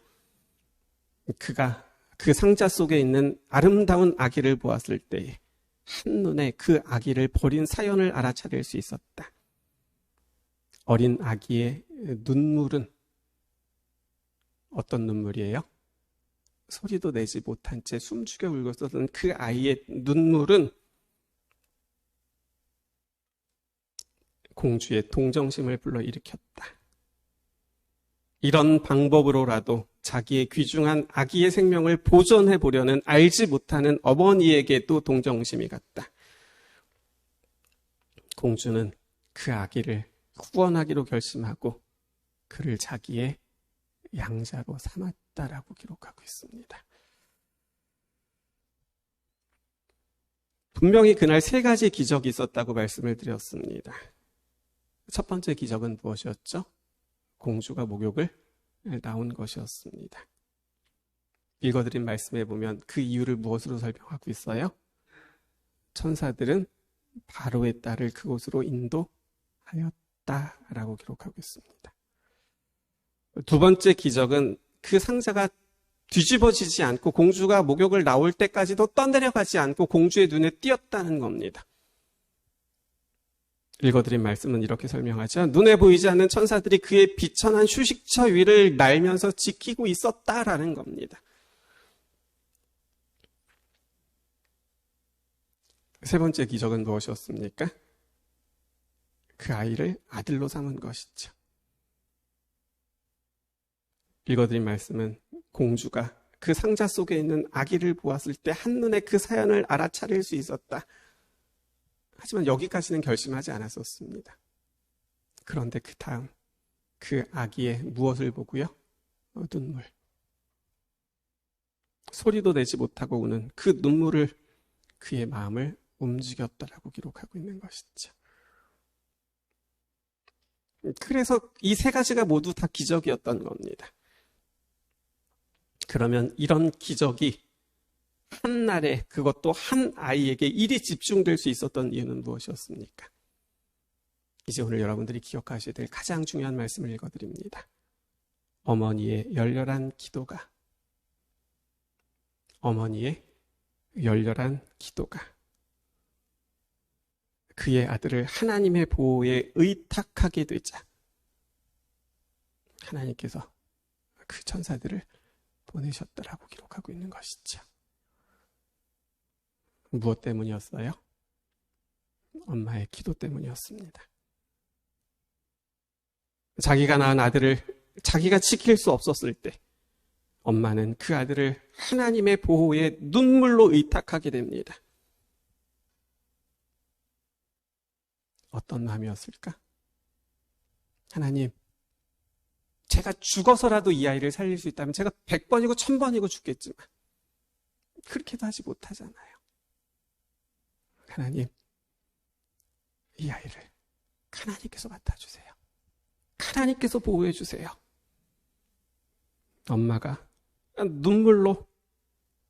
그가 그 상자 속에 있는 아름다운 아기를 보았을 때에 한눈에 그 아기를 버린 사연을 알아차릴 수 있었다. 어린 아기의 눈물은 어떤 눈물이에요? 소리도 내지 못한 채 숨죽여 울고 있었던 그 아이의 눈물은 공주의 동정심을 불러일으켰다. 이런 방법으로라도 자기의 귀중한 아기의 생명을 보존해 보려는 알지 못하는 어머니에게도 동정심이 갔다. 공주는 그 아기를 후원하기로 결심하고 그를 자기의 양자로 삼았다라고 기록하고 있습니다. 분명히 그날 3가지 기적이 있었다고 말씀을 드렸습니다. 첫 번째 기적은 무엇이었죠? 공주가 목욕을 나온 것이었습니다. 읽어드린 말씀에 보면 그 이유를 무엇으로 설명하고 있어요? 천사들은 바로의 딸을 그곳으로 인도하였다라고 기록하고 있습니다. 두 번째 기적은 그 상자가 뒤집어지지 않고 공주가 목욕을 나올 때까지도 떠내려가지 않고 공주의 눈에 띄었다는 겁니다. 읽어드린 말씀은 이렇게 설명하죠. 눈에 보이지 않는 천사들이 그의 비천한 휴식처 위를 날면서 지키고 있었다라는 겁니다. 세 번째 기적은 무엇이었습니까? 그 아이를 아들로 삼은 것이죠. 읽어드린 말씀은 공주가 그 상자 속에 있는 아기를 보았을 때 한눈에 그 사연을 알아차릴 수 있었다. 하지만 여기까지는 결심하지 않았었습니다. 그런데 그 다음 그 아기의 무엇을 보고요? 눈물. 소리도 내지 못하고 우는 그 눈물을 그의 마음을 움직였다라고 기록하고 있는 것이죠. 그래서 이 3가지가 모두 다 기적이었던 겁니다. 그러면 이런 기적이 한날에 그것도 한 아이에게 일이 집중될 수 있었던 이유는 무엇이었습니까? 이제 오늘 여러분들이 기억하셔야 될 가장 중요한 말씀을 읽어드립니다. 어머니의 열렬한 기도가 그의 아들을 하나님의 보호에 의탁하게 되자 하나님께서 그 천사들을 보내셨다라고 기록하고 있는 것이죠. 무엇 때문이었어요? 엄마의 기도 때문이었습니다. 자기가 낳은 아들을 자기가 지킬 수 없었을 때 엄마는 그 아들을 하나님의 보호에 눈물로 의탁하게 됩니다. 어떤 마음이었을까? 하나님, 제가 죽어서라도 이 아이를 살릴 수 있다면 제가 100번이고 1000번이고 죽겠지만 그렇게도 하지 못하잖아요. 하나님, 이 아이를 하나님께서 맡아주세요. 하나님께서 보호해 주세요. 엄마가 눈물로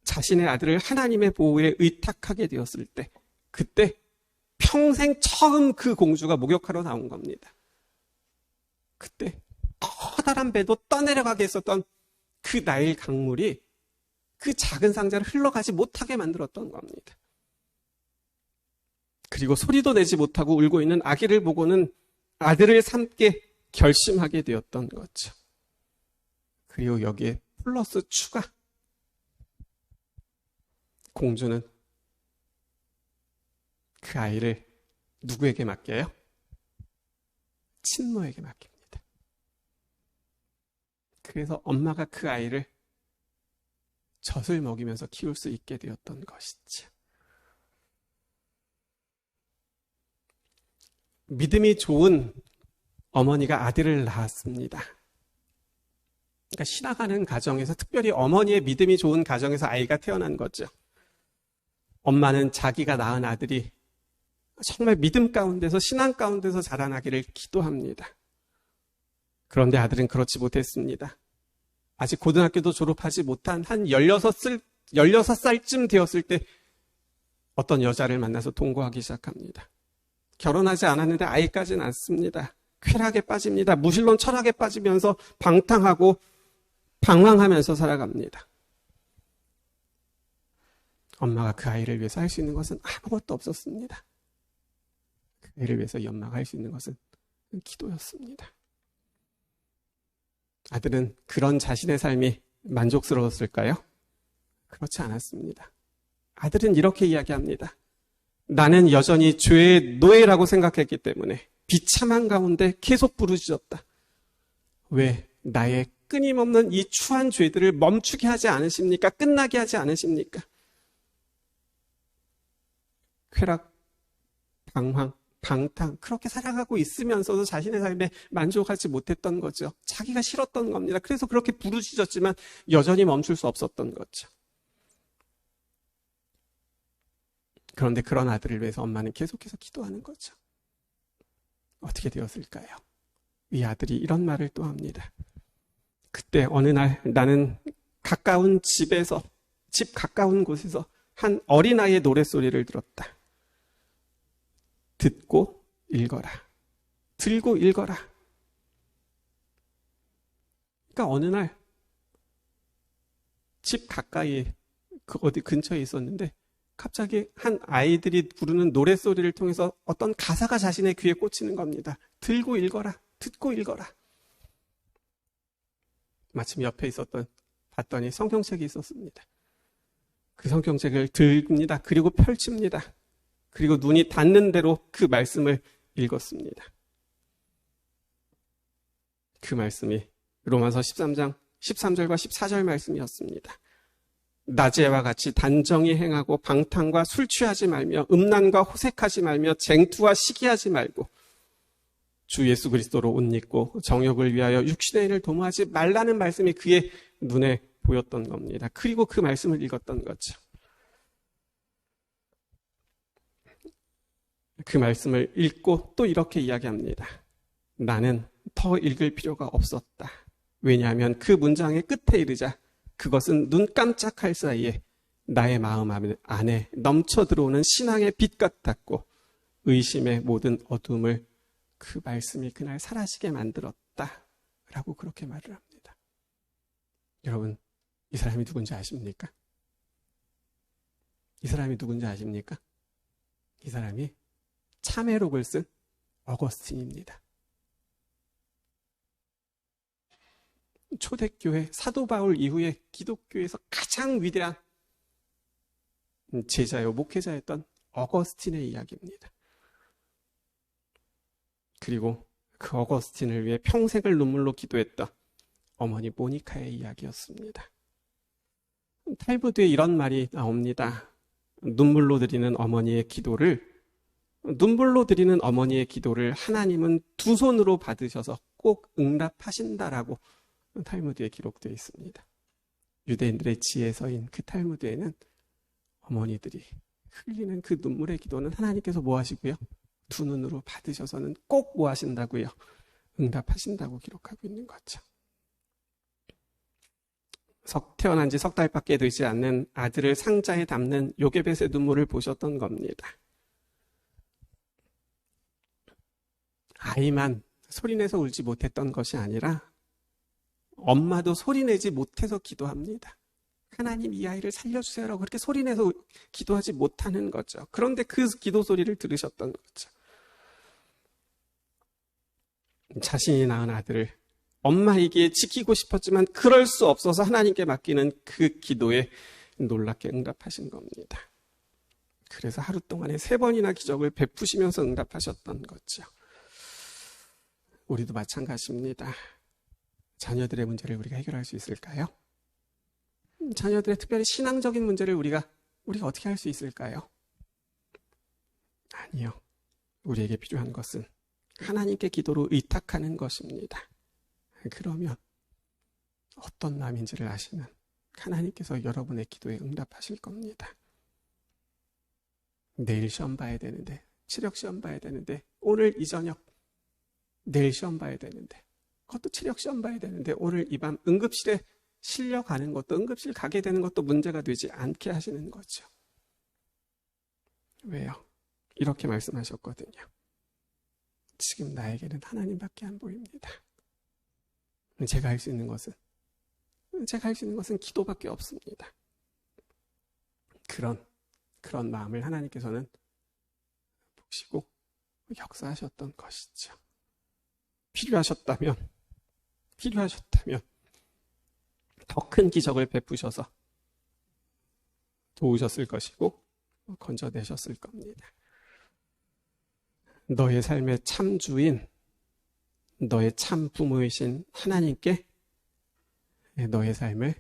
자신의 아들을 하나님의 보호에 의탁하게 되었을 때, 그때 평생 처음 그 공주가 목욕하러 나온 겁니다. 그때 커다란 배도 떠내려가게 했었던 그 나일 강물이 그 작은 상자를 흘러가지 못하게 만들었던 겁니다. 그리고 소리도 내지 못하고 울고 있는 아기를 보고는 아들을 삼게 결심하게 되었던 거죠. 그리고 여기에 플러스 추가, 공주는 그 아이를 누구에게 맡겨요? 친모에게 맡깁니다. 그래서 엄마가 그 아이를 젖을 먹이면서 키울 수 있게 되었던 것이죠. 믿음이 좋은 어머니가 아들을 낳았습니다. 그러니까 신앙하는 가정에서, 특별히 어머니의 믿음이 좋은 가정에서 아이가 태어난 거죠. 엄마는 자기가 낳은 아들이 정말 믿음 가운데서, 신앙 가운데서 자라나기를 기도합니다. 그런데 아들은 그렇지 못했습니다. 아직 고등학교도 졸업하지 못한 한 16살쯤 되었을 때 어떤 여자를 만나서 동거하기 시작합니다. 결혼하지 않았는데 아이까지 낳습니다. 쾌락에 빠집니다. 무신론 철학에 빠지면서 방탕하고 방황하면서 살아갑니다. 엄마가 그 아이를 위해서 할 수 있는 것은 아무것도 없었습니다. 그 아이를 위해서 이 엄마가 할 수 있는 것은 기도였습니다. 아들은 그런 자신의 삶이 만족스러웠을까요? 그렇지 않았습니다. 아들은 이렇게 이야기합니다. 나는 여전히 죄의 노예라고 생각했기 때문에 비참한 가운데 계속 부르짖었다. 왜 나의 끊임없는 이 추한 죄들을 멈추게 하지 않으십니까? 끝나게 하지 않으십니까? 쾌락, 방황, 방탕, 그렇게 살아가고 있으면서도 자신의 삶에 만족하지 못했던 거죠. 자기가 싫었던 겁니다. 그래서 그렇게 부르짖었지만 여전히 멈출 수 없었던 거죠. 그런데 그런 아들을 위해서 엄마는 계속해서 기도하는 거죠. 어떻게 되었을까요? 이 아들이 이런 말을 또 합니다. 그때 어느 날 나는 가까운 집에서, 집 가까운 곳에서 한 어린아이의 노랫소리를 들었다. 듣고 읽어라. 들고 읽어라. 그러니까 어느 날 집 가까이 어디 근처에 있었는데 갑자기 한 아이들이 부르는 노랫소리를 통해서 어떤 가사가 자신의 귀에 꽂히는 겁니다. 들고 읽어라. 듣고 읽어라. 마침 옆에 봤더니 성경책이 있었습니다. 그 성경책을 듭니다. 그리고 펼칩니다. 그리고 눈이 닿는 대로 그 말씀을 읽었습니다. 그 말씀이 로마서 13장 13절과 14절 말씀이었습니다. 낮에와 같이 단정히 행하고 방탕과 술 취하지 말며 음란과 호색하지 말며 쟁투와 시기하지 말고 주 예수 그리스도로 옷 입고 정욕을 위하여 육신의 일을 도모하지 말라는 말씀이 그의 눈에 보였던 겁니다. 그리고 그 말씀을 읽었던 거죠. 그 말씀을 읽고 또 이렇게 이야기합니다. 나는 더 읽을 필요가 없었다. 왜냐하면 그 문장의 끝에 이르자 그것은 눈 깜짝할 사이에 나의 마음 안에 넘쳐 들어오는 신앙의 빛 같았고 의심의 모든 어둠을 그 말씀이 그날 사라지게 만들었다. 라고 그렇게 말을 합니다. 여러분, 이 사람이 누군지 아십니까? 이 사람이 누군지 아십니까? 이 사람이 참회록을 쓴 어거스틴입니다. 초대교회 사도 바울 이후에 기독교에서 가장 위대한 제자요 목회자였던 어거스틴의 이야기입니다. 그리고 그 어거스틴을 위해 평생을 눈물로 기도했던 어머니 모니카의 이야기였습니다. 탈무드에 이런 말이 나옵니다. 눈물로 드리는 어머니의 기도를 하나님은 두 손으로 받으셔서 꼭 응답하신다라고 탈무드에 기록되어 있습니다. 유대인들의 지혜서인 그 탈무드에는 어머니들이 흘리는 그 눈물의 기도는 하나님께서 뭐 하시고요? 두 눈으로 받으셔서는 꼭 뭐 하신다고요? 응답하신다고 기록하고 있는 거죠. 태어난 지 석 달밖에 되지 않는 아들을 상자에 담는 요게벳의 눈물을 보셨던 겁니다. 아이만 소리내서 울지 못했던 것이 아니라 엄마도 소리내지 못해서 기도합니다. 하나님 이 아이를 살려주세요라고 그렇게 소리내서 기도하지 못하는 거죠. 그런데 그 기도 소리를 들으셨던 거죠. 자신이 낳은 아들을 엄마에게 지키고 싶었지만 그럴 수 없어서 하나님께 맡기는 그 기도에 놀랍게 응답하신 겁니다. 그래서 하루 동안에 3번이나 기적을 베푸시면서 응답하셨던 거죠. 우리도 마찬가지입니다. 자녀들의 문제를 우리가 해결할 수 있을까요? 자녀들의 특별히 신앙적인 문제를 우리가 어떻게 할 수 있을까요? 아니요. 우리에게 필요한 것은 하나님께 기도로 의탁하는 것입니다. 그러면 어떤 마음인지를 아시는 하나님께서 여러분의 기도에 응답하실 겁니다. 내일 시험 봐야 되는데, 체력 시험 봐야 되는데, 오늘 이 저녁 내일 시험 봐야 되는데, 그것도 체력 시험 봐야 되는데, 오늘 이 밤 응급실에 실려가는 것도, 응급실 가게 되는 것도 문제가 되지 않게 하시는 거죠. 왜요? 이렇게 말씀하셨거든요. 지금 나에게는 하나님밖에 안 보입니다. 제가 할 수 있는 것은 기도밖에 없습니다. 그런 마음을 하나님께서는 보시고 역사하셨던 것이죠. 필요하셨다면 더 큰 기적을 베푸셔서 도우셨을 것이고 건져내셨을 겁니다. 너의 삶의 참 주인, 너의 참 부모이신 하나님께 너의 삶을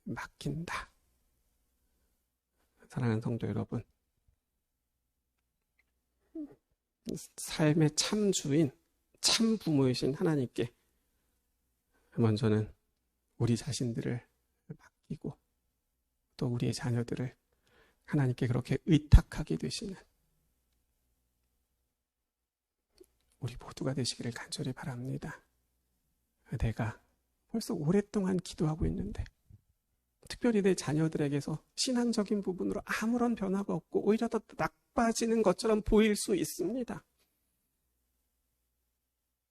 맡긴다. 사랑하는 성도 여러분, 삶의 참 주인, 참 부모이신 하나님께 먼저는 우리 자신들을 맡기고 또 우리의 자녀들을 하나님께 그렇게 의탁하게 되시는 우리 모두가 되시기를 간절히 바랍니다. 내가 벌써 오랫동안 기도하고 있는데 특별히 내 자녀들에게서 신앙적인 부분으로 아무런 변화가 없고 오히려 더 나빠지는 것처럼 보일 수 있습니다.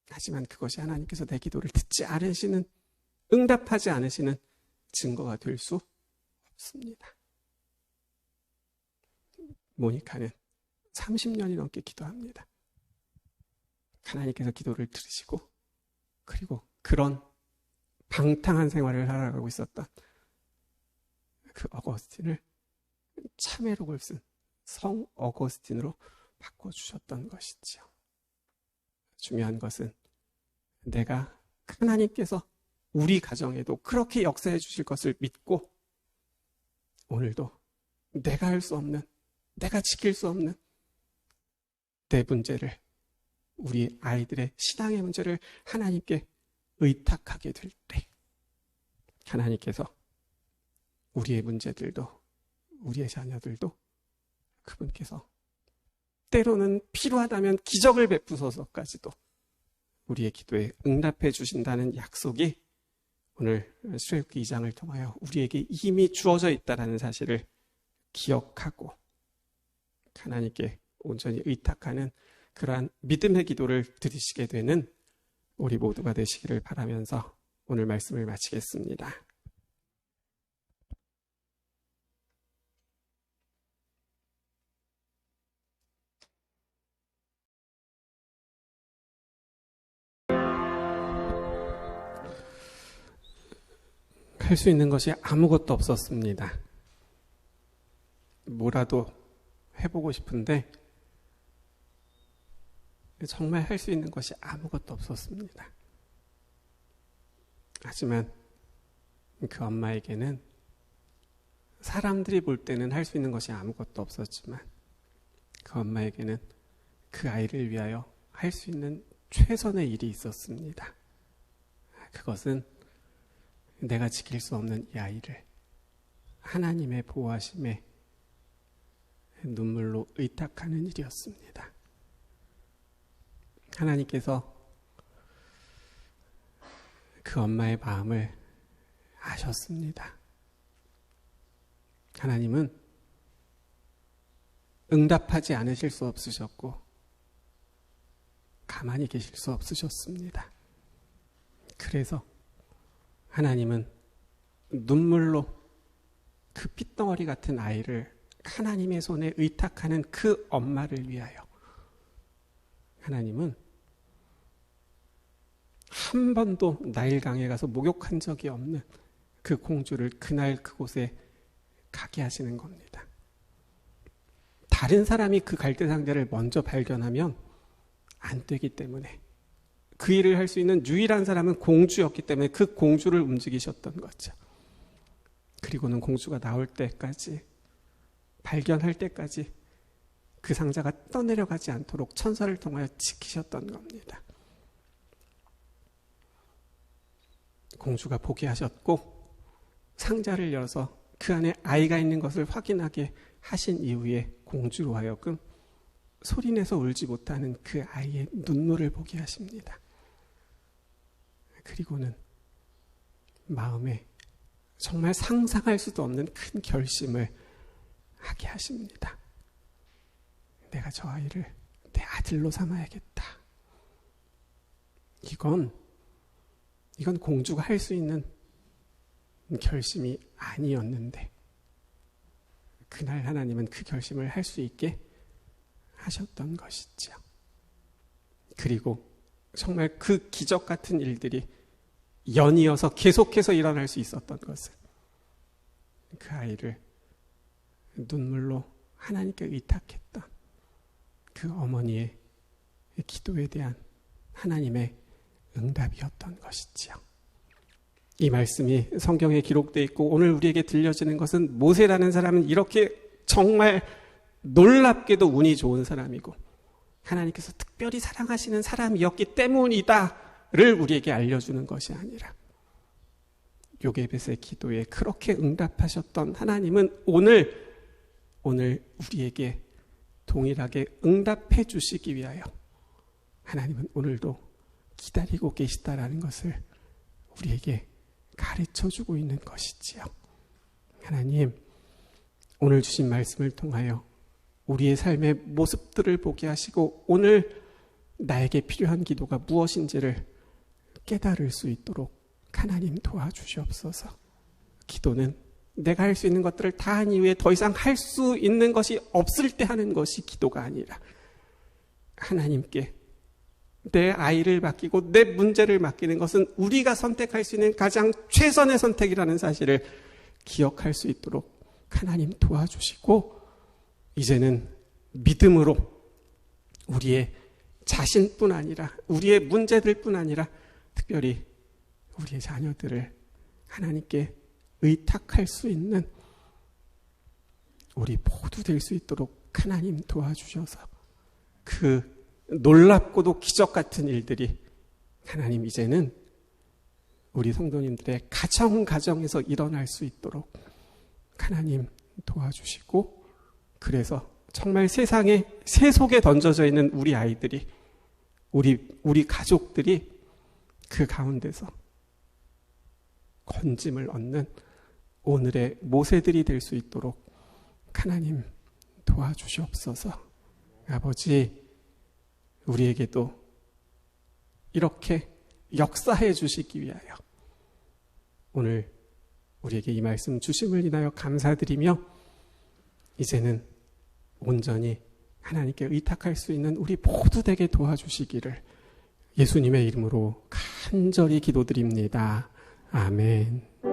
하지만 그것이 하나님께서 내 기도를 듣지 않으시는, 응답하지 않으시는 증거가 될 수 없습니다. 모니카는 30년이 넘게 기도합니다. 하나님께서 기도를 들으시고 그리고 그런 방탕한 생활을 살아가고 있었던 그 어거스틴을 참회록을 쓴 성 어거스틴으로 바꿔주셨던 것이죠. 중요한 것은 내가 하나님께서 우리 가정에도 그렇게 역사해 주실 것을 믿고 오늘도 내가 할 수 없는, 내가 지킬 수 없는 내 문제를, 우리 아이들의 신앙의 문제를 하나님께 의탁하게 될 때 하나님께서 우리의 문제들도, 우리의 자녀들도 그분께서 때로는 필요하다면 기적을 베푸소서까지도 우리의 기도에 응답해 주신다는 약속이 오늘 출애굽기 2장을 통하여 우리에게 이미 주어져 있다는 사실을 기억하고 하나님께 온전히 의탁하는 그러한 믿음의 기도를 드리시게 되는 우리 모두가 되시기를 바라면서 오늘 말씀을 마치겠습니다. 할 수 있는 것이 아무것도 없었습니다. 뭐라도 해보고 싶은데 정말 할 수 있는 것이 아무것도 없었습니다. 하지만 그 엄마에게는 사람들이 볼 때는 할 수 있는 것이 아무것도 없었지만 그 엄마에게는 그 아이를 위하여 할 수 있는 최선의 일이 있었습니다. 그것은 내가 지킬 수 없는 이 아이를 하나님의 보호하심에 눈물로 의탁하는 일이었습니다. 하나님께서 그 엄마의 마음을 아셨습니다. 하나님은 응답하지 않으실 수 없으셨고 가만히 계실 수 없으셨습니다. 그래서 하나님은 눈물로 그 핏덩어리 같은 아이를 하나님의 손에 의탁하는 그 엄마를 위하여 하나님은 한 번도 나일강에 가서 목욕한 적이 없는 그 공주를 그날 그곳에 가게 하시는 겁니다. 다른 사람이 그 갈대상자를 먼저 발견하면 안 되기 때문에 그 일을 할 수 있는 유일한 사람은 공주였기 때문에 그 공주를 움직이셨던 거죠. 그리고는 공주가 나올 때까지, 발견할 때까지 그 상자가 떠내려가지 않도록 천사를 통하여 지키셨던 겁니다. 공주가 보게 하셨고 상자를 열어서 그 안에 아이가 있는 것을 확인하게 하신 이후에 공주로 하여금 소리내서 울지 못하는 그 아이의 눈물을 보게 하십니다. 그리고는 마음에 정말 상상할 수도 없는 큰 결심을 하게 하십니다. 내가 저 아이를 내 아들로 삼아야겠다. 이건 공주가 할 수 있는 결심이 아니었는데 그날 하나님은 그 결심을 할 수 있게 하셨던 것이죠. 그리고 정말 그 기적 같은 일들이 연이어서 계속해서 일어날 수 있었던 것을, 그 아이를 눈물로 하나님께 의탁했던 그 어머니의 기도에 대한 하나님의 응답이었던 것이지요. 이 말씀이 성경에 기록되어 있고 오늘 우리에게 들려지는 것은 모세라는 사람은 이렇게 정말 놀랍게도 운이 좋은 사람이고 하나님께서 특별히 사랑하시는 사람이었기 때문이다를 우리에게 알려주는 것이 아니라 요게벳의 기도에 그렇게 응답하셨던 하나님은 오늘 우리에게 동일하게 응답해 주시기 위하여 하나님은 오늘도 기다리고 계시다라는 것을 우리에게 가르쳐주고 있는 것이지요. 하나님, 오늘 주신 말씀을 통하여 우리의 삶의 모습들을 보게 하시고 오늘 나에게 필요한 기도가 무엇인지를 깨달을 수 있도록 하나님 도와주시옵소서. 기도는 내가 할 수 있는 것들을 다 한 이후에 더 이상 할 수 있는 것이 없을 때 하는 것이 기도가 아니라 하나님께 내 아이를 맡기고 내 문제를 맡기는 것은 우리가 선택할 수 있는 가장 최선의 선택이라는 사실을 기억할 수 있도록 하나님 도와주시고 이제는 믿음으로 우리의 자신뿐 아니라 우리의 문제들뿐 아니라 특별히 우리의 자녀들을 하나님께 의탁할 수 있는 우리 모두 될 수 있도록 하나님 도와주셔서 그 놀랍고도 기적 같은 일들이 하나님 이제는 우리 성도님들의 가정에서 일어날 수 있도록 하나님 도와주시고 그래서 정말 세상에 세속에 던져져 있는 우리 아이들이 우리 가족들이 그 가운데서 건짐을 얻는 오늘의 모세들이 될 수 있도록 하나님 도와주시옵소서. 아버지, 우리에게도 이렇게 역사해 주시기 위하여 오늘 우리에게 이 말씀 주심을 인하여 감사드리며 이제는 온전히 하나님께 의탁할 수 있는 우리 모두 되게 도와주시기를 예수님의 이름으로 간절히 기도드립니다. 아멘.